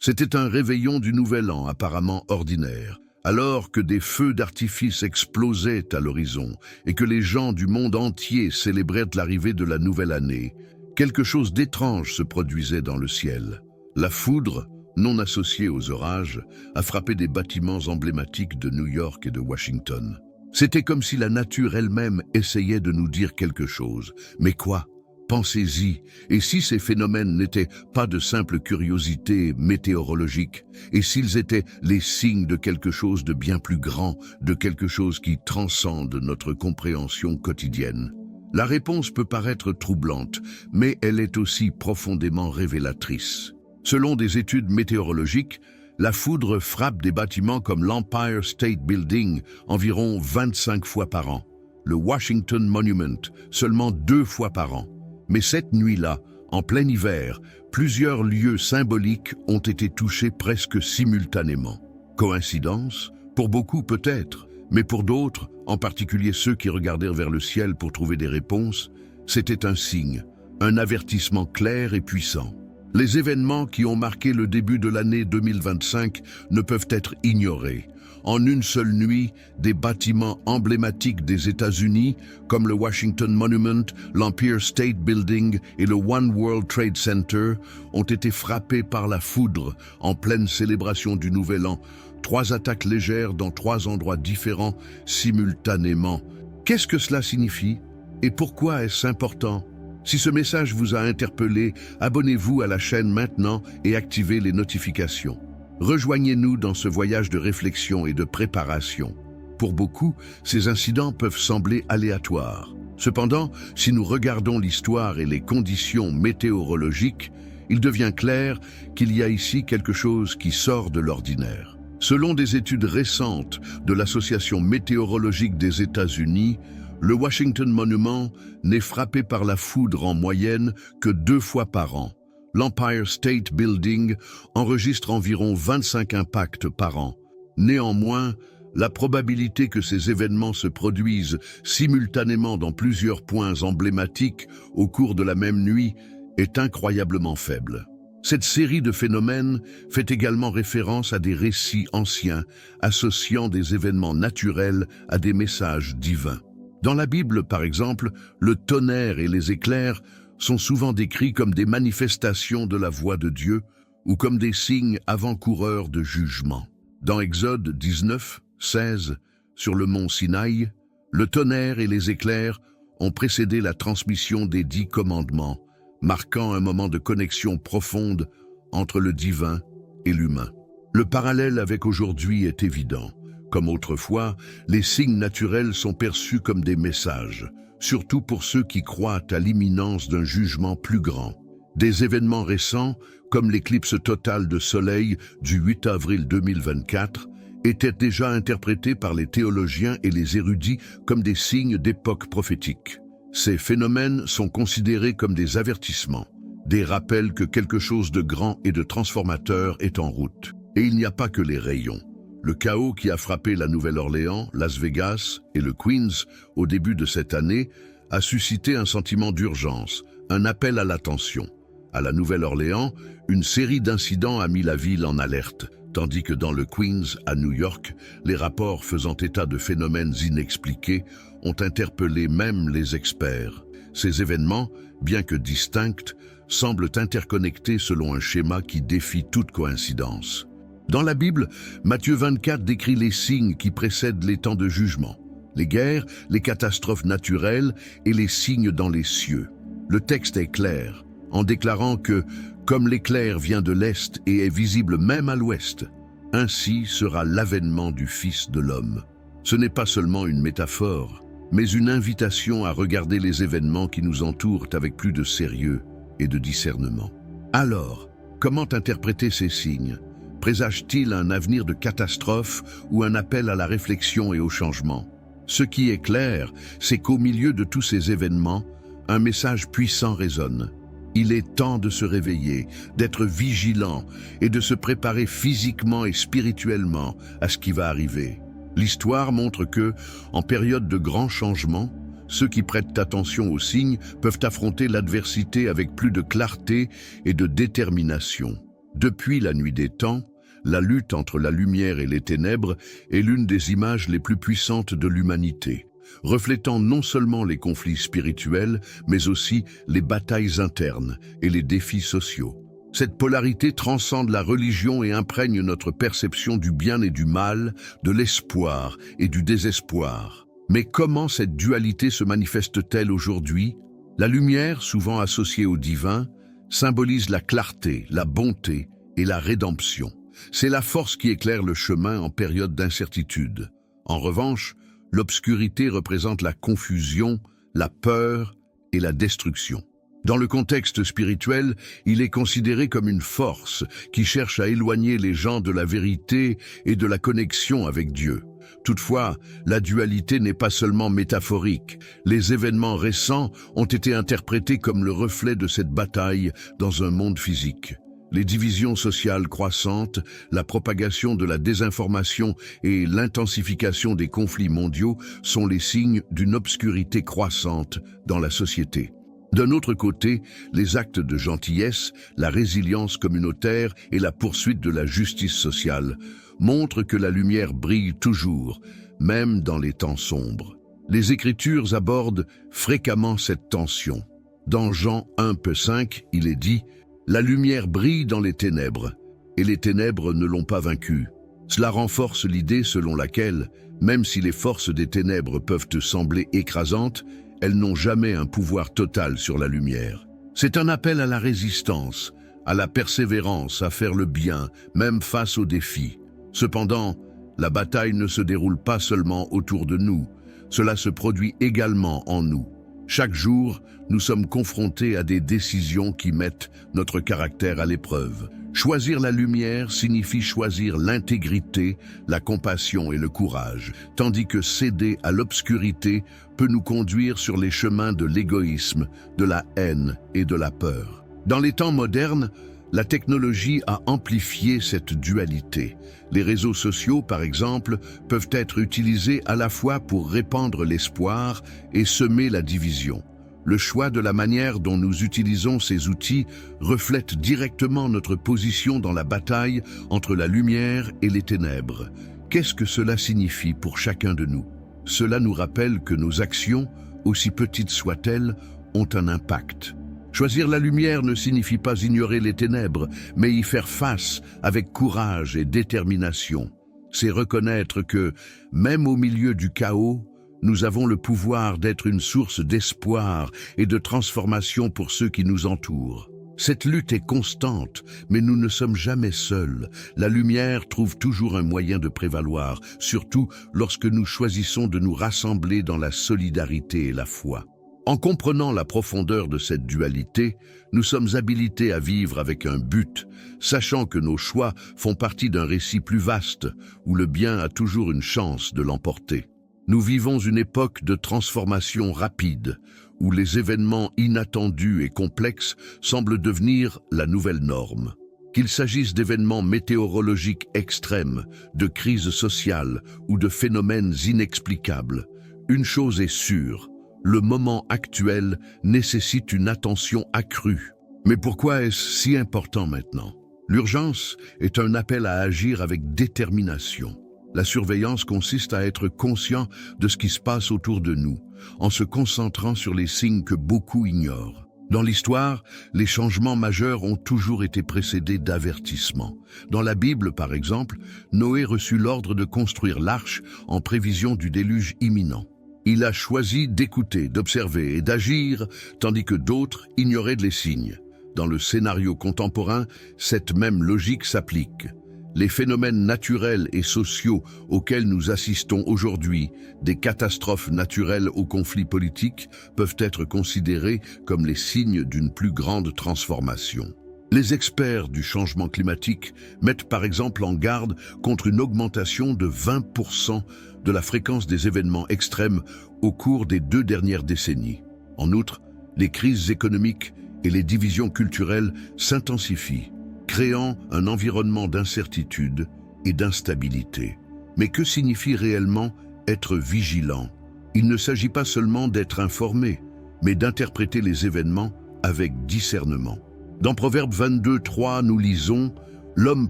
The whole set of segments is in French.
C'était un réveillon du Nouvel An apparemment ordinaire, alors que des feux d'artifice explosaient à l'horizon et que les gens du monde entier célébraient l'arrivée de la nouvelle année. Quelque chose d'étrange se produisait dans le ciel. La foudre, non associée aux orages, a frappé des bâtiments emblématiques de New York et de Washington. C'était comme si la nature elle-même essayait de nous dire quelque chose. Mais quoi ? Pensez-y, et si ces phénomènes n'étaient pas de simples curiosités météorologiques, et s'ils étaient les signes de quelque chose de bien plus grand, de quelque chose qui transcende notre compréhension quotidienne? La réponse peut paraître troublante, mais elle est aussi profondément révélatrice. Selon des études météorologiques, la foudre frappe des bâtiments comme l'Empire State Building environ 25 fois par an, le Washington Monument seulement 2 fois par an. Mais cette nuit-là, en plein hiver, plusieurs lieux symboliques ont été touchés presque simultanément. Coïncidence? Pour beaucoup peut-être, mais pour d'autres, en particulier ceux qui regardèrent vers le ciel pour trouver des réponses, c'était un signe, un avertissement clair et puissant. Les événements qui ont marqué le début de l'année 2025 ne peuvent être ignorés. En une seule nuit, des bâtiments emblématiques des États-Unis, comme le Washington Monument, l'Empire State Building et le One World Trade Center, ont été frappés par la foudre en pleine célébration du Nouvel An. 3 attaques légères dans 3 endroits différents simultanément. Qu'est-ce que cela signifie? Et pourquoi est-ce important? Si ce message vous a interpellé, abonnez-vous à la chaîne maintenant et activez les notifications. Rejoignez-nous dans ce voyage de réflexion et de préparation. Pour beaucoup, ces incidents peuvent sembler aléatoires. Cependant, si nous regardons l'histoire et les conditions météorologiques, il devient clair qu'il y a ici quelque chose qui sort de l'ordinaire. Selon des études récentes de l'Association météorologique des États-Unis, le Washington Monument n'est frappé par la foudre en moyenne que 2 fois par an. L'Empire State Building enregistre environ 25 impacts par an. Néanmoins, la probabilité que ces événements se produisent simultanément dans plusieurs points emblématiques au cours de la même nuit est incroyablement faible. Cette série de phénomènes fait également référence à des récits anciens associant des événements naturels à des messages divins. Dans la Bible, par exemple, le tonnerre et les éclairs sont souvent décrits comme des manifestations de la voix de Dieu ou comme des signes avant-coureurs de jugement. Dans Exode 19, 16, sur le mont Sinaï, le tonnerre et les éclairs ont précédé la transmission des 10 commandements, marquant un moment de connexion profonde entre le divin et l'humain. Le parallèle avec aujourd'hui est évident. Comme autrefois, les signes naturels sont perçus comme des messages, surtout pour ceux qui croient à l'imminence d'un jugement plus grand. Des événements récents, comme l'éclipse totale de soleil du 8 avril 2024, étaient déjà interprétés par les théologiens et les érudits comme des signes d'époque prophétique. Ces phénomènes sont considérés comme des avertissements, des rappels que quelque chose de grand et de transformateur est en route. Et il n'y a pas que les rayons. Le chaos qui a frappé la Nouvelle-Orléans, Las Vegas et le Queens au début de cette année a suscité un sentiment d'urgence, un appel à l'attention. À la Nouvelle-Orléans, une série d'incidents a mis la ville en alerte, tandis que dans le Queens, à New York, les rapports faisant état de phénomènes inexpliqués ont interpellé même les experts. Ces événements, bien que distincts, semblent interconnectés selon un schéma qui défie toute coïncidence. Dans la Bible, Matthieu 24 décrit les signes qui précèdent les temps de jugement, les guerres, les catastrophes naturelles et les signes dans les cieux. Le texte est clair, en déclarant que, comme l'éclair vient de l'Est et est visible même à l'Ouest, ainsi sera l'avènement du Fils de l'homme. Ce n'est pas seulement une métaphore, mais une invitation à regarder les événements qui nous entourent avec plus de sérieux et de discernement. Alors, comment interpréter ces signes ? Présage-t-il un avenir de catastrophe ou un appel à la réflexion et au changement? Ce qui est clair, c'est qu'au milieu de tous ces événements, un message puissant résonne. Il est temps de se réveiller, d'être vigilant et de se préparer physiquement et spirituellement à ce qui va arriver. L'histoire montre que, en période de grands changements, ceux qui prêtent attention aux signes peuvent affronter l'adversité avec plus de clarté et de détermination. Depuis la nuit des temps, la lutte entre la lumière et les ténèbres est l'une des images les plus puissantes de l'humanité, reflétant non seulement les conflits spirituels, mais aussi les batailles internes et les défis sociaux. Cette polarité transcende la religion et imprègne notre perception du bien et du mal, de l'espoir et du désespoir. Mais comment cette dualité se manifeste-t-elle aujourd'hui? La lumière, souvent associée au divin, symbolise la clarté, la bonté et la rédemption. C'est la force qui éclaire le chemin en période d'incertitude. En revanche, l'obscurité représente la confusion, la peur et la destruction. Dans le contexte spirituel, il est considéré comme une force qui cherche à éloigner les gens de la vérité et de la connexion avec Dieu. Toutefois, la dualité n'est pas seulement métaphorique. Les événements récents ont été interprétés comme le reflet de cette bataille dans un monde physique. Les divisions sociales croissantes, la propagation de la désinformation et l'intensification des conflits mondiaux sont les signes d'une obscurité croissante dans la société. D'un autre côté, les actes de gentillesse, la résilience communautaire et la poursuite de la justice sociale montrent que la lumière brille toujours, même dans les temps sombres. Les Écritures abordent fréquemment cette tension. Dans Jean 1:5, il est dit « La lumière brille dans les ténèbres, et les ténèbres ne l'ont pas vaincue ». Cela renforce l'idée selon laquelle, même si les forces des ténèbres peuvent te sembler écrasantes, elles n'ont jamais un pouvoir total sur la lumière. C'est un appel à la résistance, à la persévérance, à faire le bien, même face aux défis. Cependant, la bataille ne se déroule pas seulement autour de nous, cela se produit également en nous. Chaque jour, nous sommes confrontés à des décisions qui mettent notre caractère à l'épreuve. Choisir la lumière signifie choisir l'intégrité, la compassion et le courage, tandis que céder à l'obscurité peut nous conduire sur les chemins de l'égoïsme, de la haine et de la peur. Dans les temps modernes, la technologie a amplifié cette dualité. Les réseaux sociaux, par exemple, peuvent être utilisés à la fois pour répandre l'espoir et semer la division. Le choix de la manière dont nous utilisons ces outils reflète directement notre position dans la bataille entre la lumière et les ténèbres. Qu'est-ce que cela signifie pour chacun de nous? Cela nous rappelle que nos actions, aussi petites soient-elles, ont un impact. Choisir la lumière ne signifie pas ignorer les ténèbres, mais y faire face avec courage et détermination. C'est reconnaître que, même au milieu du chaos, nous avons le pouvoir d'être une source d'espoir et de transformation pour ceux qui nous entourent. Cette lutte est constante, mais nous ne sommes jamais seuls. La lumière trouve toujours un moyen de prévaloir, surtout lorsque nous choisissons de nous rassembler dans la solidarité et la foi. En comprenant la profondeur de cette dualité, nous sommes habilités à vivre avec un but, sachant que nos choix font partie d'un récit plus vaste, où le bien a toujours une chance de l'emporter. Nous vivons une époque de transformation rapide, où les événements inattendus et complexes semblent devenir la nouvelle norme. Qu'il s'agisse d'événements météorologiques extrêmes, de crises sociales ou de phénomènes inexplicables, une chose est sûre, le moment actuel nécessite une attention accrue. Mais pourquoi est-ce si important maintenant? L'urgence est un appel à agir avec détermination. La surveillance consiste à être conscient de ce qui se passe autour de nous, en se concentrant sur les signes que beaucoup ignorent. Dans l'histoire, les changements majeurs ont toujours été précédés d'avertissements. Dans la Bible, par exemple, Noé reçut l'ordre de construire l'arche en prévision du déluge imminent. Il a choisi d'écouter, d'observer et d'agir, tandis que d'autres ignoraient les signes. Dans le scénario contemporain, cette même logique s'applique. Les phénomènes naturels et sociaux auxquels nous assistons aujourd'hui, des catastrophes naturelles aux conflits politiques, peuvent être considérés comme les signes d'une plus grande transformation. Les experts du changement climatique mettent par exemple en garde contre une augmentation de 20% de la fréquence des événements extrêmes au cours des 2 dernières décennies. En outre, les crises économiques et les divisions culturelles s'intensifient, créant un environnement d'incertitude et d'instabilité. Mais que signifie réellement être vigilant? Il ne s'agit pas seulement d'être informé, mais d'interpréter les événements avec discernement. Dans Proverbe 22:3, nous lisons L'homme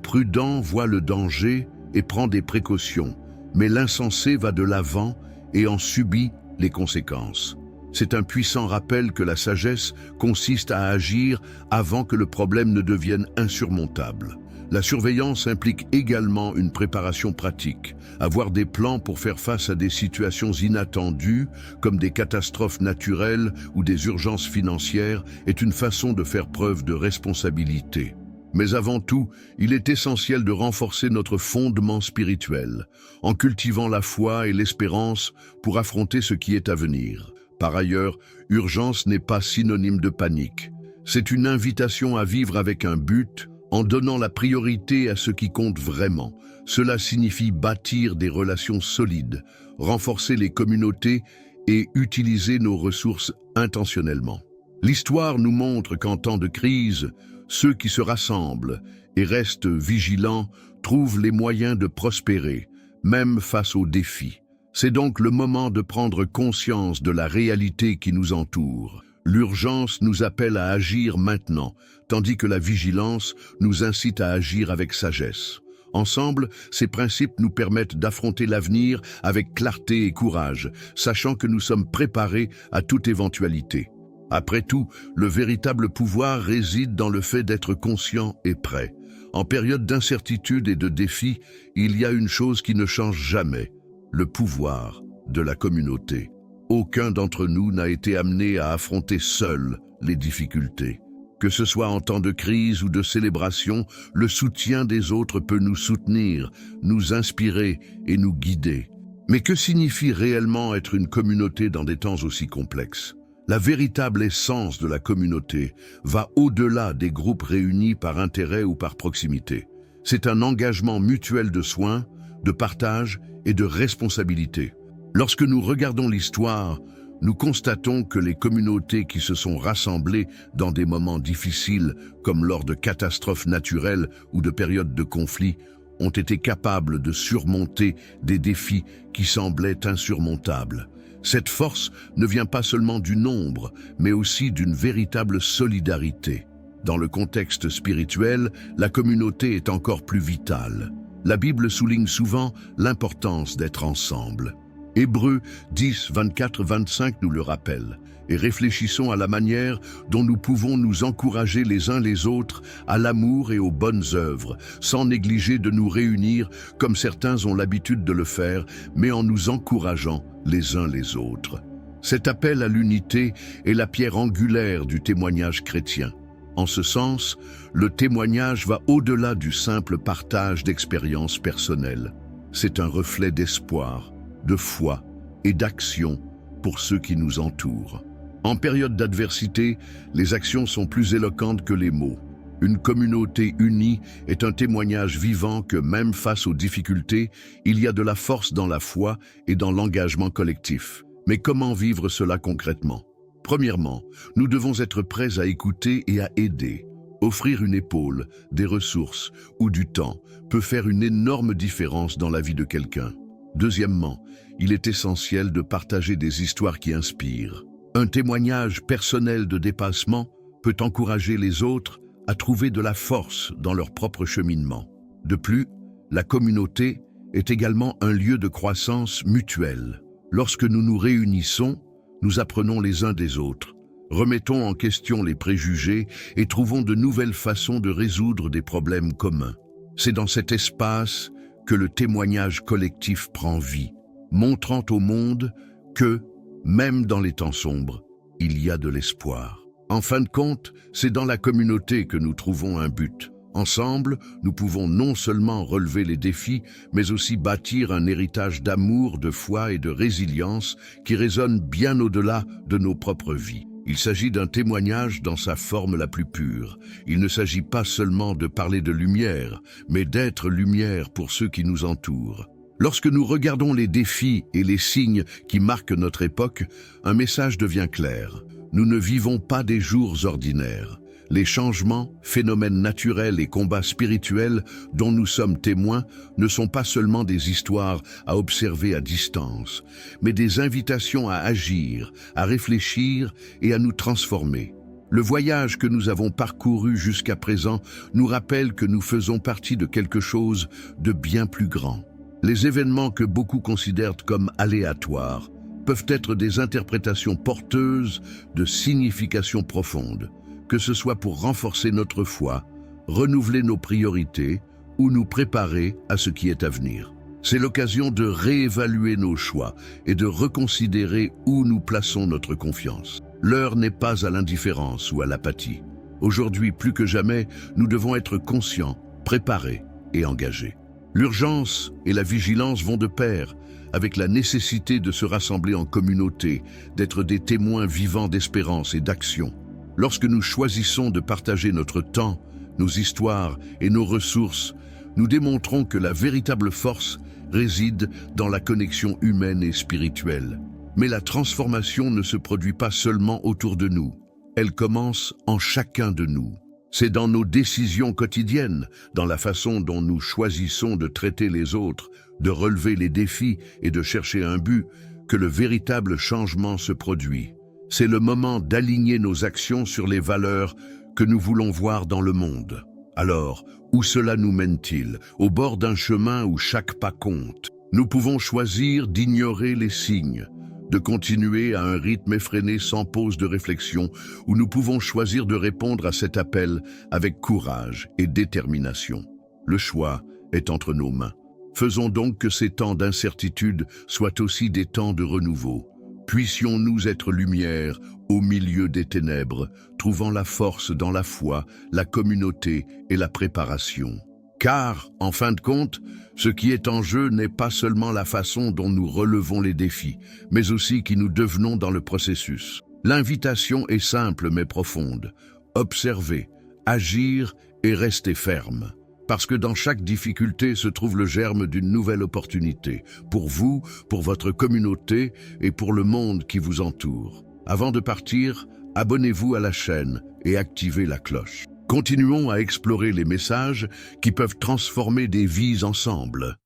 prudent voit le danger et prend des précautions, mais l'insensé va de l'avant et en subit les conséquences. C'est un puissant rappel que la sagesse consiste à agir avant que le problème ne devienne insurmontable. La surveillance implique également une préparation pratique. Avoir des plans pour faire face à des situations inattendues, comme des catastrophes naturelles ou des urgences financières, est une façon de faire preuve de responsabilité. Mais avant tout, il est essentiel de renforcer notre fondement spirituel, en cultivant la foi et l'espérance pour affronter ce qui est à venir. Par ailleurs, urgence n'est pas synonyme de panique. C'est une invitation à vivre avec un but, en donnant la priorité à ce qui compte vraiment. Cela signifie bâtir des relations solides, renforcer les communautés et utiliser nos ressources intentionnellement. L'histoire nous montre qu'en temps de crise, ceux qui se rassemblent et restent vigilants trouvent les moyens de prospérer, même face aux défis. C'est donc le moment de prendre conscience de la réalité qui nous entoure. L'urgence nous appelle à agir maintenant, tandis que la vigilance nous incite à agir avec sagesse. Ensemble, ces principes nous permettent d'affronter l'avenir avec clarté et courage, sachant que nous sommes préparés à toute éventualité. Après tout, le véritable pouvoir réside dans le fait d'être conscient et prêt. En période d'incertitude et de défi, il y a une chose qui ne change jamais, le pouvoir de la communauté. Aucun d'entre nous n'a été amené à affronter seul les difficultés. Que ce soit en temps de crise ou de célébration, le soutien des autres peut nous soutenir, nous inspirer et nous guider. Mais que signifie réellement être une communauté dans des temps aussi complexes ? La véritable essence de la communauté va au-delà des groupes réunis par intérêt ou par proximité. C'est un engagement mutuel de soins, de partage et de responsabilité. Lorsque nous regardons l'histoire, nous constatons que les communautés qui se sont rassemblées dans des moments difficiles, comme lors de catastrophes naturelles ou de périodes de conflits, ont été capables de surmonter des défis qui semblaient insurmontables. Cette force ne vient pas seulement du nombre, mais aussi d'une véritable solidarité. Dans le contexte spirituel, la communauté est encore plus vitale. La Bible souligne souvent l'importance d'être ensemble. Hébreux 10, 24-25 nous le rappelle. Et réfléchissons à la manière dont nous pouvons nous encourager les uns les autres à l'amour et aux bonnes œuvres, sans négliger de nous réunir comme certains ont l'habitude de le faire, mais en nous encourageant les uns les autres. Cet appel à l'unité est la pierre angulaire du témoignage chrétien. En ce sens, le témoignage va au-delà du simple partage d'expériences personnelles. C'est un reflet d'espoir, de foi et d'action pour ceux qui nous entourent. En période d'adversité, les actions sont plus éloquentes que les mots. Une communauté unie est un témoignage vivant que même face aux difficultés, il y a de la force dans la foi et dans l'engagement collectif. Mais comment vivre cela concrètement ? Premièrement, nous devons être prêts à écouter et à aider. Offrir une épaule, des ressources ou du temps peut faire une énorme différence dans la vie de quelqu'un. Deuxièmement, il est essentiel de partager des histoires qui inspirent. Un témoignage personnel de dépassement peut encourager les autres à trouver de la force dans leur propre cheminement. De plus, la communauté est également un lieu de croissance mutuelle. Lorsque nous nous réunissons, nous apprenons les uns des autres, remettons en question les préjugés et trouvons de nouvelles façons de résoudre des problèmes communs. C'est dans cet espace que le témoignage collectif prend vie, montrant au monde que, même dans les temps sombres, il y a de l'espoir. En fin de compte, c'est dans la communauté que nous trouvons un but. Ensemble, nous pouvons non seulement relever les défis, mais aussi bâtir un héritage d'amour, de foi et de résilience qui résonne bien au-delà de nos propres vies. Il s'agit d'un témoignage dans sa forme la plus pure. Il ne s'agit pas seulement de parler de lumière, mais d'être lumière pour ceux qui nous entourent. Lorsque nous regardons les défis et les signes qui marquent notre époque, un message devient clair. Nous ne vivons pas des jours ordinaires. Les changements, phénomènes naturels et combats spirituels dont nous sommes témoins ne sont pas seulement des histoires à observer à distance, mais des invitations à agir, à réfléchir et à nous transformer. Le voyage que nous avons parcouru jusqu'à présent nous rappelle que nous faisons partie de quelque chose de bien plus grand. Les événements que beaucoup considèrent comme aléatoires peuvent être des interprétations porteuses de significations profondes, que ce soit pour renforcer notre foi, renouveler nos priorités ou nous préparer à ce qui est à venir. C'est l'occasion de réévaluer nos choix et de reconsidérer où nous plaçons notre confiance. L'heure n'est pas à l'indifférence ou à l'apathie. Aujourd'hui, plus que jamais, nous devons être conscients, préparés et engagés. L'urgence et la vigilance vont de pair, avec la nécessité de se rassembler en communauté, d'être des témoins vivants d'espérance et d'action. Lorsque nous choisissons de partager notre temps, nos histoires et nos ressources, nous démontrons que la véritable force réside dans la connexion humaine et spirituelle. Mais la transformation ne se produit pas seulement autour de nous, elle commence en chacun de nous. C'est dans nos décisions quotidiennes, dans la façon dont nous choisissons de traiter les autres, de relever les défis et de chercher un but, que le véritable changement se produit. C'est le moment d'aligner nos actions sur les valeurs que nous voulons voir dans le monde. Alors, où cela nous mène-t-il? Au bord d'un chemin où chaque pas compte. Nous pouvons choisir d'ignorer les signes, de continuer à un rythme effréné sans pause de réflexion, ou nous pouvons choisir de répondre à cet appel avec courage et détermination. Le choix est entre nos mains. Faisons donc que ces temps d'incertitude soient aussi des temps de renouveau. Puissions-nous être lumière au milieu des ténèbres, trouvant la force dans la foi, la communauté et la préparation. Car, en fin de compte, ce qui est en jeu n'est pas seulement la façon dont nous relevons les défis, mais aussi qui nous devenons dans le processus. L'invitation est simple mais profonde. Observer, agir et rester ferme. Parce que dans chaque difficulté se trouve le germe d'une nouvelle opportunité, pour vous, pour votre communauté et pour le monde qui vous entoure. Avant de partir, abonnez-vous à la chaîne et activez la cloche. Continuons à explorer les messages qui peuvent transformer des vies ensemble.